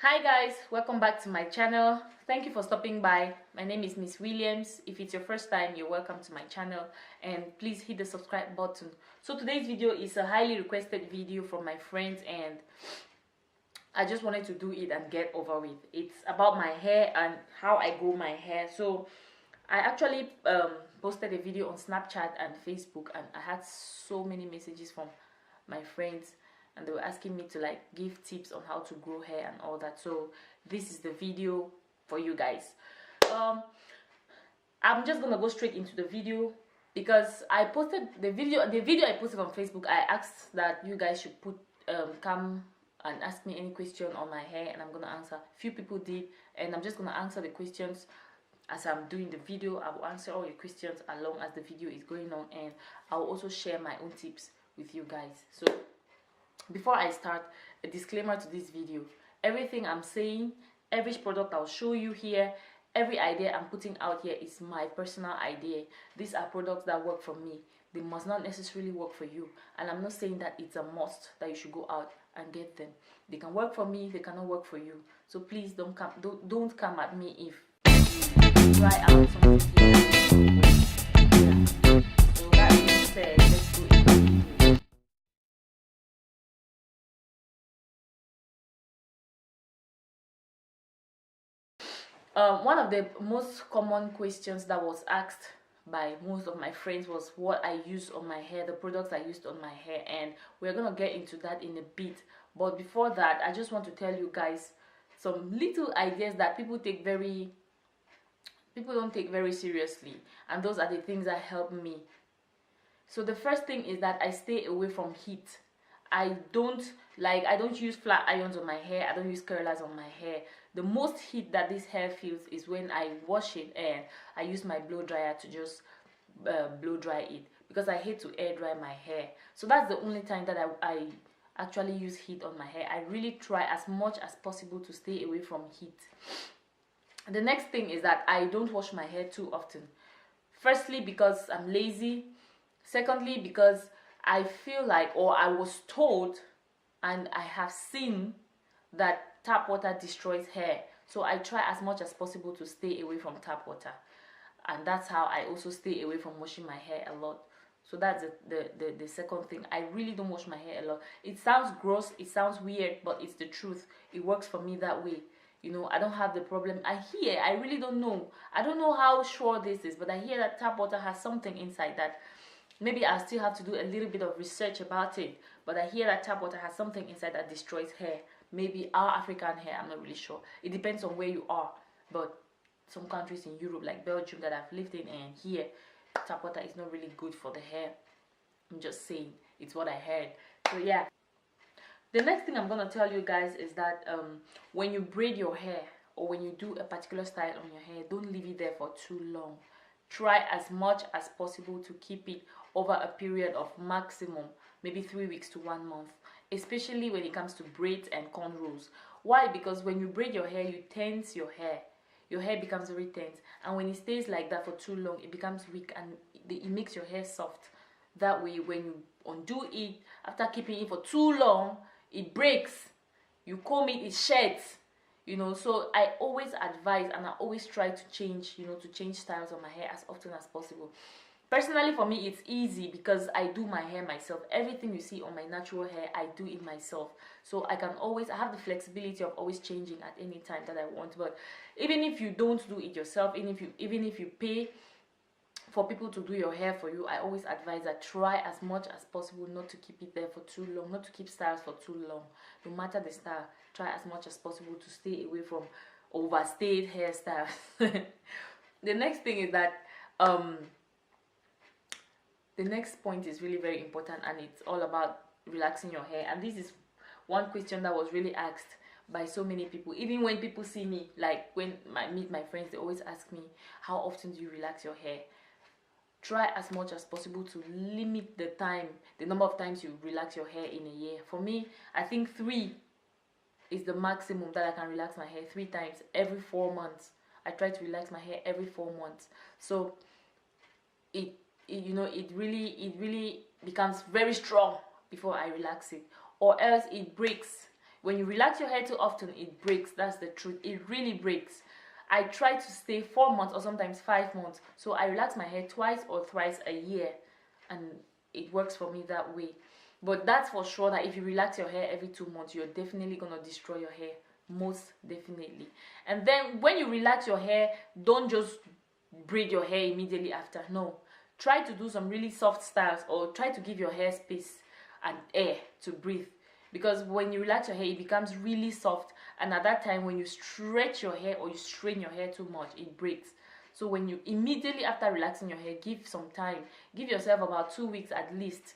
Hi guys, welcome back to my channel. Thank you for stopping by. My name is Miss Williams. If it's your first time, you're welcome to my channel, and please hit the subscribe button. So today's video is a highly requested video from my friends, and I just wanted to do it and get over with. It's about my hair and how I grow my hair. So I actually posted a video on Snapchat and Facebook, and I had so many messages from my friends, and they were asking me to like give tips on how to grow hair and all that. So this is the video for you guys. I'm just gonna go straight into the video because I posted the video I posted on Facebook. I asked that you guys should come and ask me any question on my hair, and I'm gonna answer. Few people did, and I'm just gonna answer the questions as I'm doing the video. I will answer all your questions along as the video is going on, and I will also share my own tips with you guys. So before I start, a disclaimer to this video: everything I'm saying, every product I'll show you here, every idea I'm putting out here is my personal idea. These are products that work for me. They must not necessarily work for you, and I'm not saying that it's a must that you should go out and get them. They can work for me, they cannot work for you. So please don't come at me if you try out something here. So that being said, let's go into the video. One of the most common questions that was asked by most of my friends was what I use on my hair, the products I used on my hair, and we're gonna get into that in a bit. But before that, I just want to tell you guys some little ideas that people don't take very seriously, and those are the things that help me. So the first thing is that I stay away from heat. I don't use flat irons on my hair. I don't use curlers on my hair. The most heat that this hair feels is when I wash it, and I use my blow dryer to just blow dry it, because I hate to air dry my hair. So that's the only time that I actually use heat on my hair. I really try as much as possible to stay away from heat. The next thing is that I don't wash my hair too often. Firstly, because I'm lazy. Secondly, because I feel like, or I was told and I have seen that tap water destroys hair. So I try as much as possible to stay away from tap water. And that's how I also stay away from washing my hair a lot. So that's the second thing. I really don't wash my hair a lot. It sounds gross, it sounds weird, but it's the truth. It works for me that way. You know, I don't have the problem. I really don't know. I don't know how sure this is, but I hear that tap water has something inside that. Maybe I still have to do a little bit of research about it, but I hear that tap water has something inside that destroys hair. Maybe our African hair, I'm not really sure. It depends on where you are, but some countries in Europe, like Belgium that I've lived in, and here, tap water is not really good for the hair. I'm just saying, it's what I heard. So yeah. The next thing I'm gonna tell you guys is that when you braid your hair, or when you do a particular style on your hair, don't leave it there for too long. Try as much as possible to keep it over a period of maximum maybe 3 weeks to 1 month, especially when it comes to braids and cornrows. Why? Because when you braid your hair, you tense your hair. Your hair becomes very tense, and when it stays like that for too long, it becomes weak, and it makes your hair soft. That way, when you undo it after keeping it for too long, it breaks. You comb it, it sheds. So I always advise, and I always try to change styles on my hair as often as possible. Personally, for me, it's easy because I do my hair myself. Everything you see on my natural hair, I do it myself. So I have the flexibility of always changing at any time that I want. But even if you don't do it yourself, even if you pay for people to do your hair for you, I always advise that try as much as possible not to keep it there for too long, not to keep styles for too long. No matter the style, try as much as possible to stay away from overstayed hairstyles. The next thing is that the next point is really very important, and it's all about relaxing your hair. And this is one question that was really asked by so many people. Even when people see me, like when I meet my friends, they always ask me, how often do you relax your hair? Try as much as possible to limit the number of times you relax your hair in a year. For me, I think 3 is the maximum that I can relax my hair. 3 times every 4 months. I try to relax my hair every 4 months. So it really becomes very strong before I relax it, or else it breaks. When you relax your hair too often, it breaks. That's the truth. It really breaks. I try to stay 4 months or sometimes 5 months. So I relax my hair twice or thrice a year, and it works for me that way. But that's for sure that if you relax your hair every 2 months, you're definitely gonna destroy your hair. Most definitely. And then when you relax your hair, don't just braid your hair immediately after. No. Try to do some really soft styles, or try to give your hair space and air to breathe. Because when you relax your hair, it becomes really soft, and at that time when you stretch your hair or you strain your hair too much, it breaks. So when you immediately after relaxing your hair, give some time, give yourself about 2 weeks at least,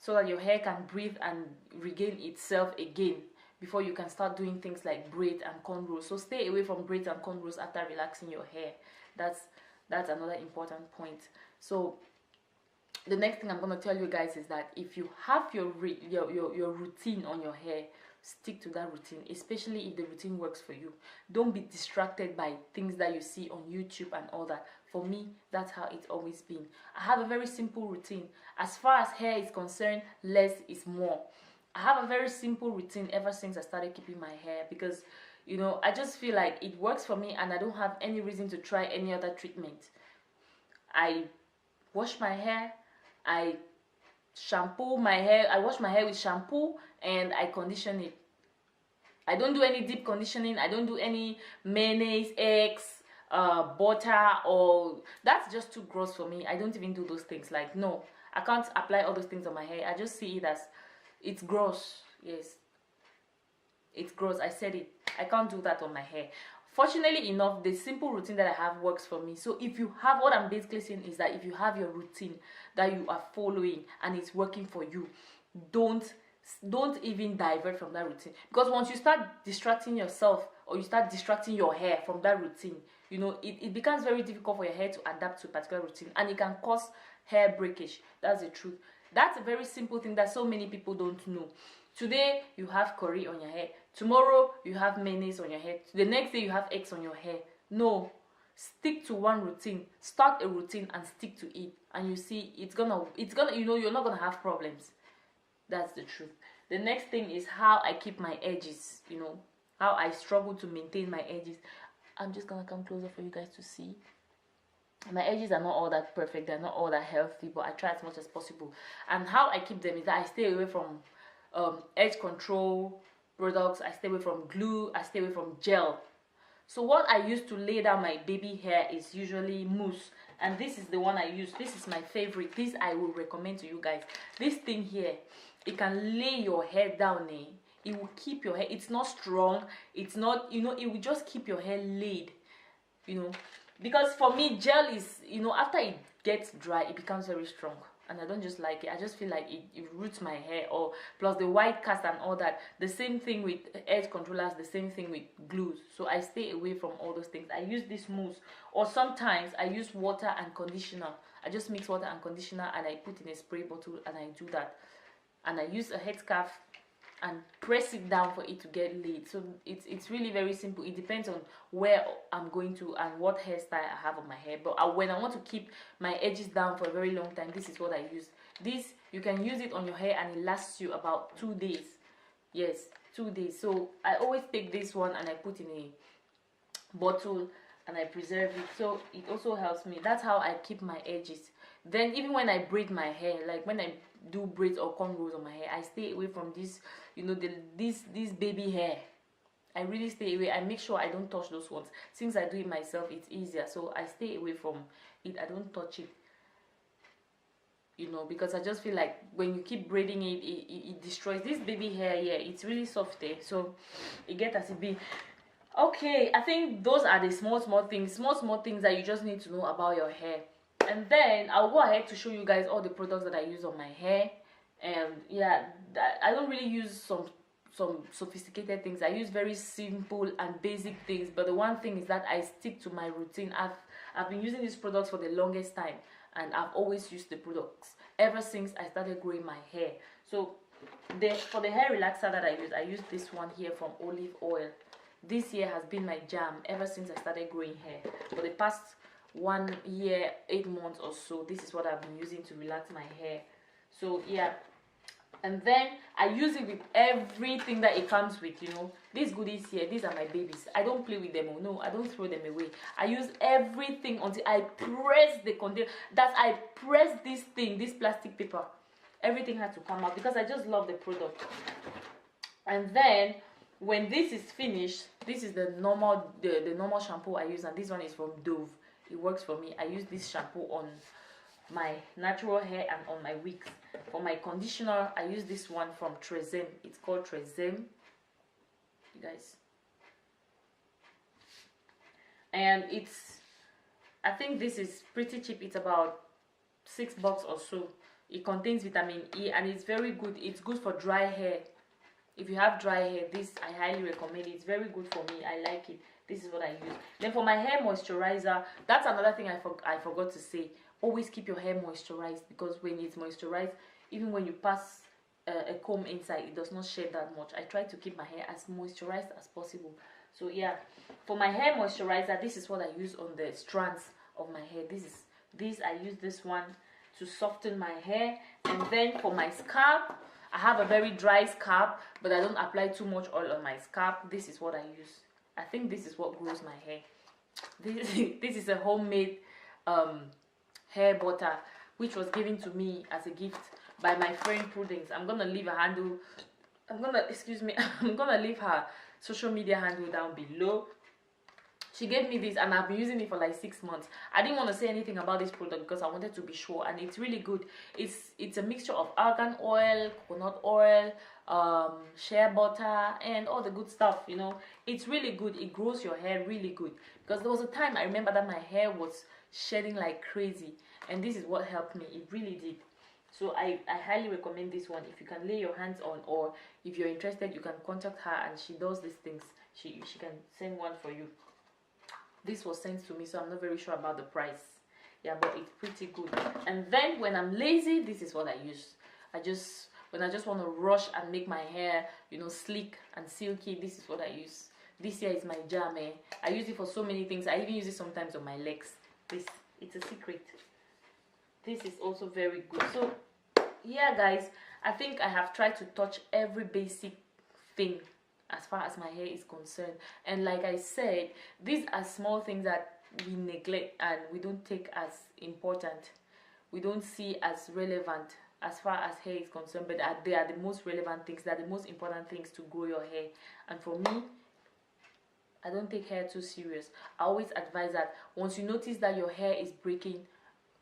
so that your hair can breathe and regain itself again before you can start doing things like braid and cornrows. So stay away from braids and cornrows after relaxing your hair. That's another important point. So the next thing I'm going to tell you guys is that if you have your routine on your hair, stick to that routine, especially if the routine works for you. Don't be distracted by things that you see on YouTube and all that. For me, that's how it's always been. I have a very simple routine. As far as hair is concerned, less is more. I have a very simple routine ever since I started keeping my hair, because you know, I just feel like it works for me and I don't have any reason to try any other treatment. I wash my hair, I shampoo my hair, I wash my hair with shampoo, and I condition it. I don't do any deep conditioning. I don't do any mayonnaise, eggs, butter, or that's just too gross for me. I don't even do those things. Like, no, I can't apply all those things on my hair. I just see it as it's gross. Yes, it's gross. I said it. I can't do that on my hair. Fortunately enough, the simple routine that I have works for me. So if you have, what I'm basically saying is that if you have your routine that you are following and it's working for you, don't even divert from that routine. Because once you start distracting yourself, or you start distracting your hair from that routine, you know, it becomes very difficult for your hair to adapt to a particular routine, and it can cause hair breakage. That's the truth. That's a very simple thing that so many people don't know. Today you have curry on your hair, tomorrow you have mayonnaise on your hair, the next day you have eggs on your hair. No, stick to one routine. Start a routine and stick to it, and you see it's gonna you know, you're not gonna have problems. That's the truth. The next thing is how I keep my edges, you know, how I struggle to maintain my edges. I'm just gonna come closer for you guys to see. My edges are not all that perfect, they're not all that healthy, but I try as much as possible. And how I keep them is that I stay away from edge control products, I stay away from glue, I stay away from gel. So what I use to lay down my baby hair is usually mousse, and this is the one I use. This is my favorite. This I will recommend to you guys. This thing here, it can lay your hair down. It will keep your hair, it's not strong, it's not, you know, it will just keep your hair laid, you know. Because for me, gel is, you know, after it gets dry, it becomes very strong, and I don't just like it. I just feel like it roots my hair, or plus the white cast and all that. The same thing with edge controllers, the same thing with glues. So I stay away from all those things. I use this mousse, or sometimes I use water and conditioner. I just mix water and conditioner and I put in a spray bottle, and I do that. And I use a headscarf and press it down for it to get laid. So it's really very simple. It depends on where I'm going to and what hairstyle I have on my hair. But when I want to keep my edges down for a very long time, this is what I use. This, you can use it on your hair and it lasts you about 2 days. Yes, 2 days. So I always take this one and I put in a bottle and I preserve it, so it also helps me. That's how I keep my edges. Then even when I braid my hair, like when I do braids or cornrows on my hair, I stay away from this, you know, this baby hair. I really stay away. I make sure I don't touch those ones. Since I do it myself, it's easier, so I stay away from it. I don't touch it, you know, because I just feel like when you keep braiding it, it destroys this baby hair here. It's really soft there, so it gets as it be. Okay, I think those are the small things that you just need to know about your hair. And then I'll go ahead to show you guys all the products that I use on my hair. And yeah, I don't really use some sophisticated things. I use very simple and basic things, but the one thing is that I stick to my routine. I've been using these products for the longest time, and I've always used the products ever since I started growing my hair. So for the hair relaxer that I use this one here from Olive Oil. This year has been my jam ever since I started growing hair. For the past 1 year, 8 months or so, this is what I've been using to relax my hair. So yeah, And then I use it with everything that it comes with, you know. These goodies here, these are my babies. I don't play with them. Oh no, I don't throw them away. I use everything until I press the container. That I press this thing, this plastic paper. Everything had to come out because I just love the product. And then when this is finished, this is the normal normal shampoo I use, and this one is from Dove. It works for me. I use this shampoo on my natural hair and on my wigs. For my conditioner, I use this one from Trezem. It's called Trezem, you guys. And I think this is pretty cheap. It's about $6 or so. It contains vitamin E and it's very good. It's good for dry hair. If you have dry hair, this I highly recommend it. It's very good for me. I like it. This is what I use. Then for my hair moisturizer, that's another thing I forgot to say. Always keep your hair moisturized, because when it's moisturized, even when you pass a comb inside, it does not shed that much. I try to keep my hair as moisturized as possible. So yeah, for my hair moisturizer, this is what I use on the strands of my hair. I use this one to soften my hair. And then for my scalp, I have a very dry scalp, but I don't apply too much oil on my scalp. This is what I use. I think this is what grows my hair. This is a homemade hair butter, which was given to me as a gift by my friend Prudence. I'm gonna leave I'm gonna leave her social media handle down below. She gave me this and I've been using it for like 6 months. I didn't want to say anything about this product because I wanted to be sure, and it's really good. It's a mixture of argan oil, coconut oil, shea butter, and all the good stuff, you know. It's really good. It grows your hair really good, because there was a time I remember that my hair was shedding like crazy, and this is what helped me. It really did. So I highly recommend this one. If you can lay your hands on, or if you're interested, you can contact her and she does these things. She can send one for you. This was sent to me, so I'm not very sure about the price. Yeah, but it's pretty good. And then when I'm lazy, this is what I use. When I just want to rush and make my hair, you know, sleek and silky, this is what I use. This here is my jam. I use it for so many things. I even use it sometimes on my legs. It's a secret. This is also very good. So yeah, guys, I think I have tried to touch every basic thing as far as my hair is concerned. And like I said, these are small things that we neglect and we don't take as important, we don't see as relevant as far as hair is concerned, but they are the most relevant things. They are the most important things to grow your hair. And for me, I don't take hair too serious. I always advise that once you notice that your hair is breaking,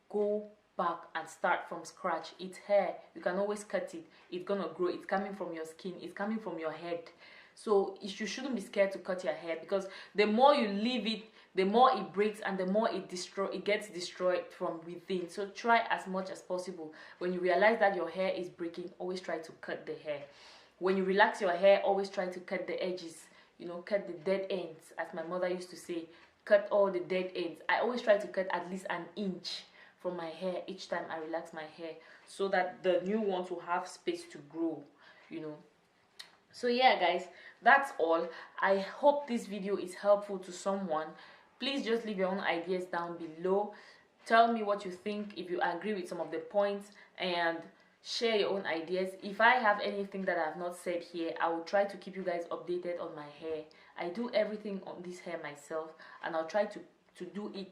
go back and start from scratch. It's hair. You can always cut it. It's gonna grow. It's coming from your skin. It's coming from your head. So you shouldn't be scared to cut your hair, because the more you leave it, the more it breaks and the more it gets destroyed from within. So try as much as possible. When you realize that your hair is breaking, always try to cut the hair. When you relax your hair, always try to cut the edges. You know, cut the dead ends, as my mother used to say. Cut all the dead ends. I always try to cut at least an inch from my hair each time I relax my hair, so that the new ones will have space to grow, you know. So yeah, guys, that's all. I hope this video is helpful to someone. Please just leave your own ideas down below. Tell me what you think, if you agree with some of the points, and share your own ideas. If I have anything that I have not said here, I will try to keep you guys updated on my hair. I do everything on this hair myself, and I'll try to do it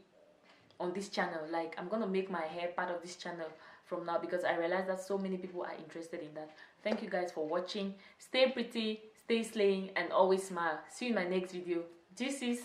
on this channel. Like, I'm gonna make my hair part of this channel from now, because I realize that so many people are interested in that. Thank you guys for watching. Stay pretty, stay slaying, and always smile. See you in my next video. Deuces.